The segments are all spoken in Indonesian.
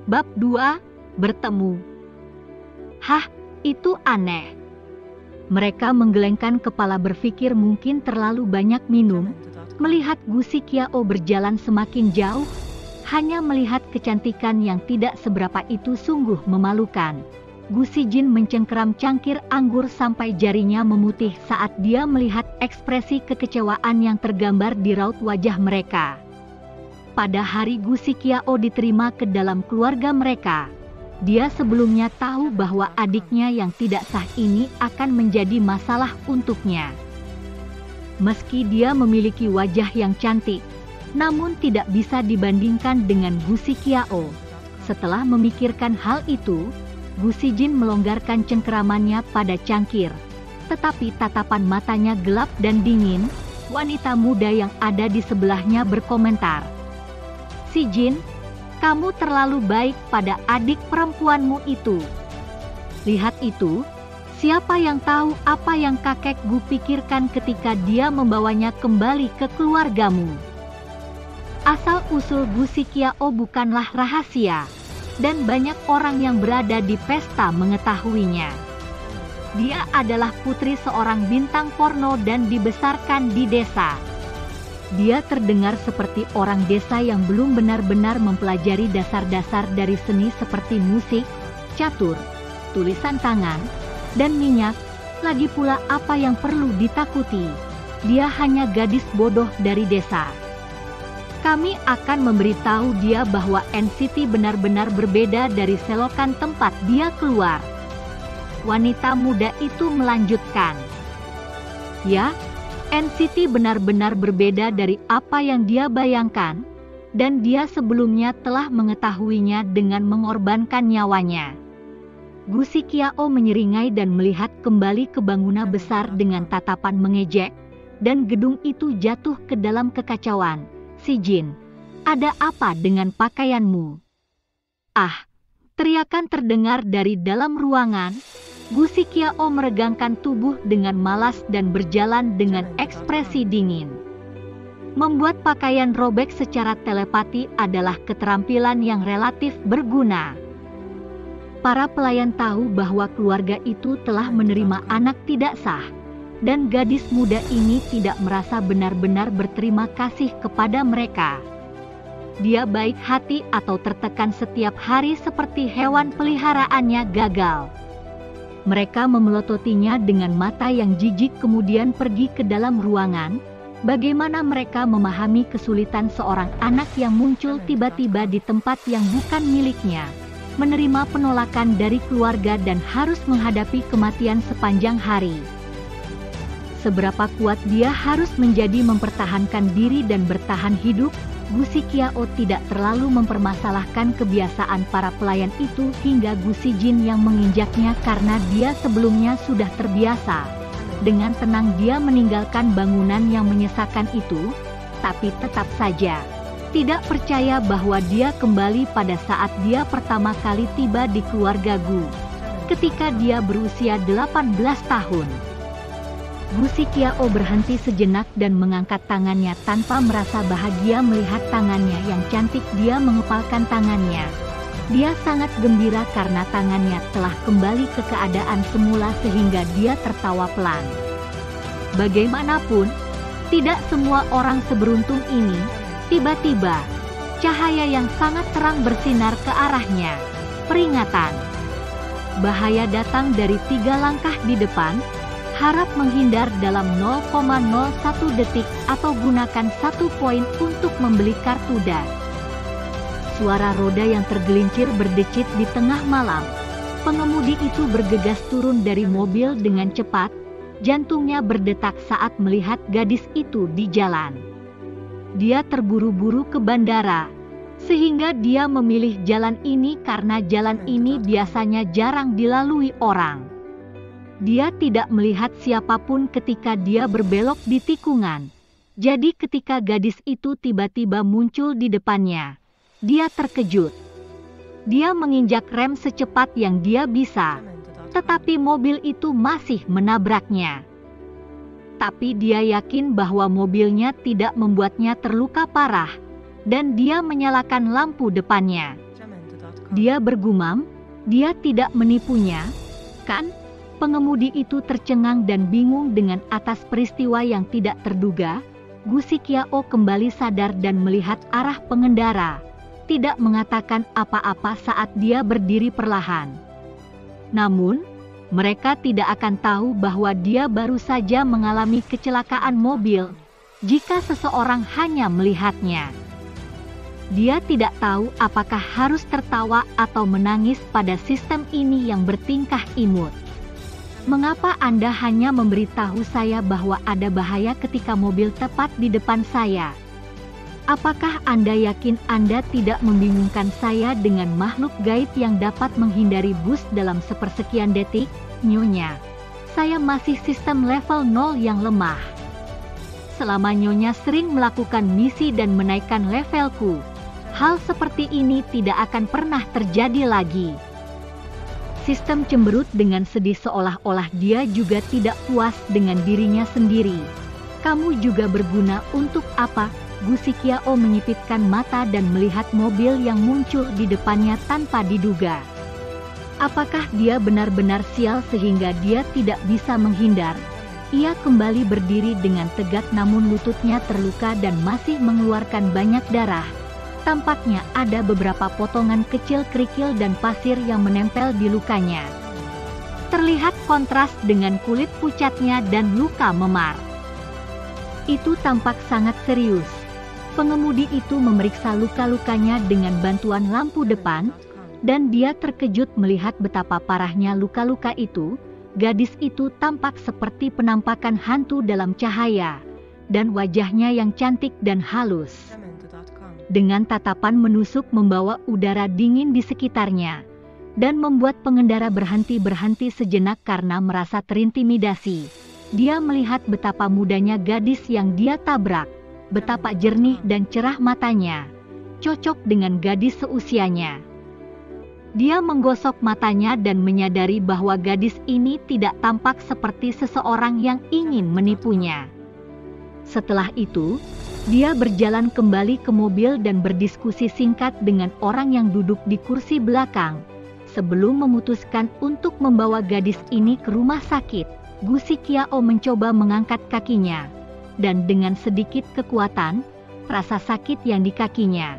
Bab 2. Bertemu. Hah, itu aneh. Mereka menggelengkan kepala berpikir mungkin terlalu banyak minum. Melihat Gu Shiqiao berjalan semakin jauh, hanya melihat kecantikan yang tidak seberapa itu sungguh memalukan. Gu Shijin mencengkeram cangkir anggur sampai jarinya memutih saat dia melihat ekspresi kekecewaan yang tergambar di raut wajah mereka. Pada hari Gu Shiqiao diterima ke dalam keluarga mereka, dia sebelumnya tahu bahwa adiknya yang tidak sah ini akan menjadi masalah untuknya. Meski dia memiliki wajah yang cantik, namun tidak bisa dibandingkan dengan Gu Shiqiao. Setelah memikirkan hal itu, Gu Shijin melonggarkan cengkeramannya pada cangkir. Tetapi tatapan matanya gelap dan dingin. Wanita muda yang ada di sebelahnya berkomentar, "Shijin, kamu terlalu baik pada adik perempuanmu itu." Lihat itu, siapa yang tahu apa yang kakek Gu pikirkan ketika dia membawanya kembali ke keluargamu. Asal-usul Gu Shiqiao bukanlah rahasia, dan banyak orang yang berada di pesta mengetahuinya. Dia adalah putri seorang bintang porno dan dibesarkan di desa. Dia terdengar seperti orang desa yang belum benar-benar mempelajari dasar-dasar dari seni seperti musik, catur, tulisan tangan, dan minyak. Lagi pula apa yang perlu ditakuti? Dia hanya gadis bodoh dari desa. Kami akan memberitahu dia bahwa NCT benar-benar berbeda dari selokan tempat dia keluar. Wanita muda itu melanjutkan. Ya, NCT benar-benar berbeda dari apa yang dia bayangkan, dan dia sebelumnya telah mengetahuinya dengan mengorbankan nyawanya. Gu Shiqiao menyeringai dan melihat kembali ke bangunan besar dengan tatapan mengejek, dan gedung itu jatuh ke dalam kekacauan. "Shijin, ada apa dengan pakaianmu?" "Ah!" teriakan terdengar dari dalam ruangan. Gu Shiqiao meregangkan tubuh dengan malas dan berjalan dengan ekspresi dingin. Membuat pakaian robek secara telepati adalah keterampilan yang relatif berguna. Para pelayan tahu bahwa keluarga itu telah menerima anak tidak sah, dan gadis muda ini tidak merasa benar-benar berterima kasih kepada mereka. Dia baik hati atau tertekan setiap hari seperti hewan peliharaannya gagal. Mereka memelototinya dengan mata yang jijik kemudian pergi ke dalam ruangan. Bagaimana mereka memahami kesulitan seorang anak yang muncul tiba-tiba di tempat yang bukan miliknya, menerima penolakan dari keluarga dan harus menghadapi kematian sepanjang hari. Seberapa kuat dia harus menjadi mempertahankan diri dan bertahan hidup. Gu Shiqiao tidak terlalu mempermasalahkan kebiasaan para pelayan itu hingga Gu Shijin yang menginjaknya karena dia sebelumnya sudah terbiasa. Dengan tenang dia meninggalkan bangunan yang menyesakan itu, tapi tetap saja tidak percaya bahwa dia kembali pada saat dia pertama kali tiba di keluarga Gu, ketika dia berusia 18 tahun. Gu Shiqiao berhenti sejenak dan mengangkat tangannya tanpa merasa bahagia melihat tangannya yang cantik. Dia mengepalkan tangannya. Dia sangat gembira karena tangannya telah kembali ke keadaan semula sehingga dia tertawa pelan. Bagaimanapun, tidak semua orang seberuntung ini. Tiba-tiba, cahaya yang sangat terang bersinar ke arahnya. Peringatan. Bahaya datang dari 3 langkah di depan. Harap menghindar dalam 0,01 detik atau gunakan 1 poin untuk membeli kartu das. Suara roda yang tergelincir berdecit di tengah malam. Pengemudi itu bergegas turun dari mobil dengan cepat. Jantungnya berdetak saat melihat gadis itu di jalan. Dia terburu-buru ke bandara, sehingga dia memilih jalan ini karena jalan ini biasanya jarang dilalui orang. Dia tidak melihat siapapun ketika dia berbelok di tikungan. Jadi ketika gadis itu tiba-tiba muncul di depannya, dia terkejut. Dia menginjak rem secepat yang dia bisa, tetapi mobil itu masih menabraknya. Tapi dia yakin bahwa mobilnya tidak membuatnya terluka parah. dan dia menyalakan lampu depannya. Dia bergumam, dia tidak menipunya, kan? Pengemudi itu tercengang dan bingung dengan atas peristiwa yang tidak terduga. Gu Sikiao kembali sadar dan melihat arah pengendara, tidak mengatakan apa-apa saat dia berdiri perlahan. Namun, mereka tidak akan tahu bahwa dia baru saja mengalami kecelakaan mobil jika seseorang hanya melihatnya. Dia tidak tahu apakah harus tertawa atau menangis pada sistem ini yang bertingkah imut. Mengapa Anda hanya memberitahu saya bahwa ada bahaya ketika mobil tepat di depan saya? Apakah Anda yakin Anda tidak membingungkan saya dengan makhluk gaib yang dapat menghindari bus dalam sepersekian detik? Nyonya, saya masih sistem level 0 yang lemah. Selama Nyonya sering melakukan misi dan menaikkan levelku, hal seperti ini tidak akan pernah terjadi lagi. Sistem cemberut dengan sedih seolah-olah dia juga tidak puas dengan dirinya sendiri. Kamu juga berguna untuk apa? Gu Sikiao menyipitkan mata dan melihat mobil yang muncul di depannya tanpa diduga. Apakah dia benar-benar sial sehingga dia tidak bisa menghindar? Ia kembali berdiri dengan tegak namun lututnya terluka dan masih mengeluarkan banyak darah. Tampaknya ada beberapa potongan kecil kerikil dan pasir yang menempel di lukanya. Terlihat kontras dengan kulit pucatnya dan luka memar. Itu tampak sangat serius. Pengemudi itu memeriksa luka-lukanya dengan bantuan lampu depan, dan dia terkejut melihat betapa parahnya luka-luka itu. Gadis itu tampak seperti penampakan hantu dalam cahaya, dan wajahnya yang cantik dan halus. Dengan tatapan menusuk membawa udara dingin di sekitarnya, dan membuat pengendara berhenti sejenak karena merasa terintimidasi. Dia melihat betapa mudanya gadis yang dia tabrak, betapa jernih dan cerah matanya, cocok dengan gadis seusianya. Dia menggosok matanya dan menyadari bahwa gadis ini tidak tampak seperti seseorang yang ingin menipunya. Setelah itu, dia berjalan kembali ke mobil dan berdiskusi singkat dengan orang yang duduk di kursi belakang. Sebelum memutuskan untuk membawa gadis ini ke rumah sakit, Gu Sikiao mencoba mengangkat kakinya, dan dengan sedikit kekuatan, rasa sakit yang di kakinya.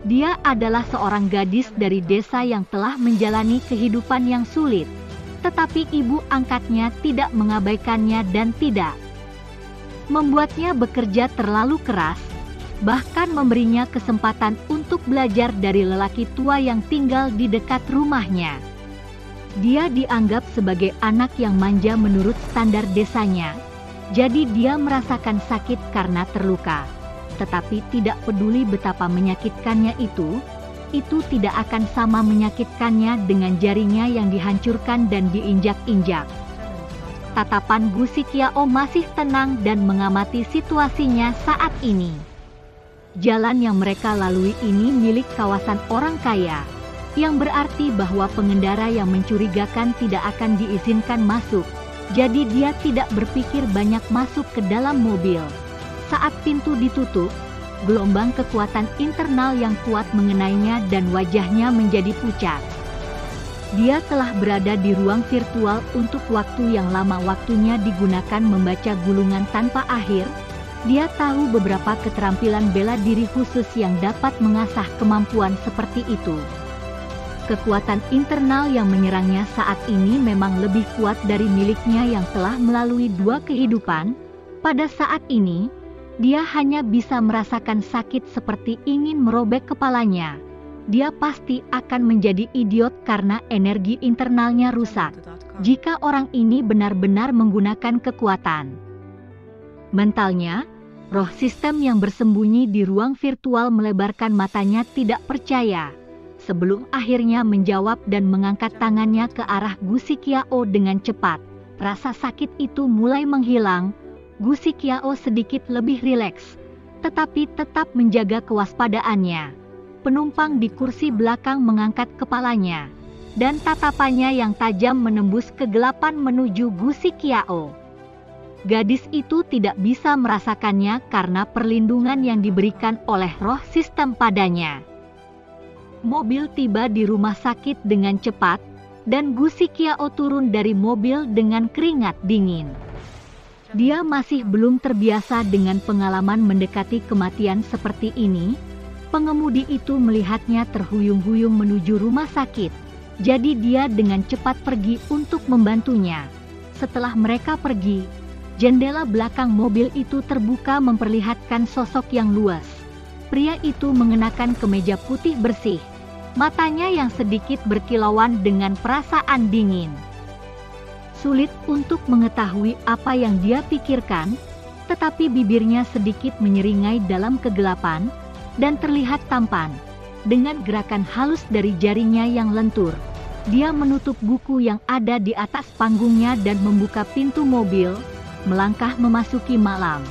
Dia adalah seorang gadis dari desa yang telah menjalani kehidupan yang sulit, tetapi ibu angkatnya tidak mengabaikannya dan tidak membuatnya bekerja terlalu keras, bahkan memberinya kesempatan untuk belajar dari lelaki tua yang tinggal di dekat rumahnya. Dia dianggap sebagai anak yang manja menurut standar desanya, jadi dia merasakan sakit karena terluka. Tetapi tidak peduli betapa menyakitkannya itu tidak akan sama menyakitkannya dengan jarinya yang dihancurkan dan diinjak-injak. Tatapan Gu Sikiao masih tenang dan mengamati situasinya saat ini. Jalan yang mereka lalui ini milik kawasan orang kaya, yang berarti bahwa pengendara yang mencurigakan tidak akan diizinkan masuk, jadi dia tidak berpikir banyak masuk ke dalam mobil. Saat pintu ditutup, gelombang kekuatan internal yang kuat mengenainya dan wajahnya menjadi pucat. Dia telah berada di ruang virtual untuk waktu yang lama. Waktunya digunakan membaca gulungan tanpa akhir. Dia tahu beberapa keterampilan bela diri khusus yang dapat mengasah kemampuan seperti itu. Kekuatan internal yang menyerangnya saat ini memang lebih kuat dari miliknya yang telah melalui 2 kehidupan. Pada saat ini, dia hanya bisa merasakan sakit seperti ingin merobek kepalanya. Dia pasti akan menjadi idiot karena energi internalnya rusak jika orang ini benar-benar menggunakan kekuatan mentalnya. Roh sistem yang bersembunyi di ruang virtual melebarkan matanya tidak percaya, sebelum akhirnya menjawab dan mengangkat tangannya ke arah Gu Sikiao dengan cepat. Rasa sakit itu mulai menghilang. Gu Sikiao sedikit lebih rileks, tetapi tetap menjaga kewaspadaannya. Penumpang di kursi belakang mengangkat kepalanya, dan tatapannya yang tajam menembus kegelapan menuju Gu Sikiao. Gadis itu tidak bisa merasakannya karena perlindungan yang diberikan oleh roh sistem padanya. Mobil tiba di rumah sakit dengan cepat, dan Gu Shiqiao turun dari mobil dengan keringat dingin. Dia masih belum terbiasa dengan pengalaman mendekati kematian seperti ini. Pengemudi itu melihatnya terhuyung-huyung menuju rumah sakit, jadi dia dengan cepat pergi untuk membantunya. Setelah mereka pergi, jendela belakang mobil itu terbuka memperlihatkan sosok yang luas. Pria itu mengenakan kemeja putih bersih, matanya yang sedikit berkilauan dengan perasaan dingin. Sulit untuk mengetahui apa yang dia pikirkan, tetapi bibirnya sedikit menyeringai dalam kegelapan, dan terlihat tampan. Dengan gerakan halus dari jarinya yang lentur, dia menutup buku yang ada di atas panggungnya dan membuka pintu mobil, melangkah memasuki malam.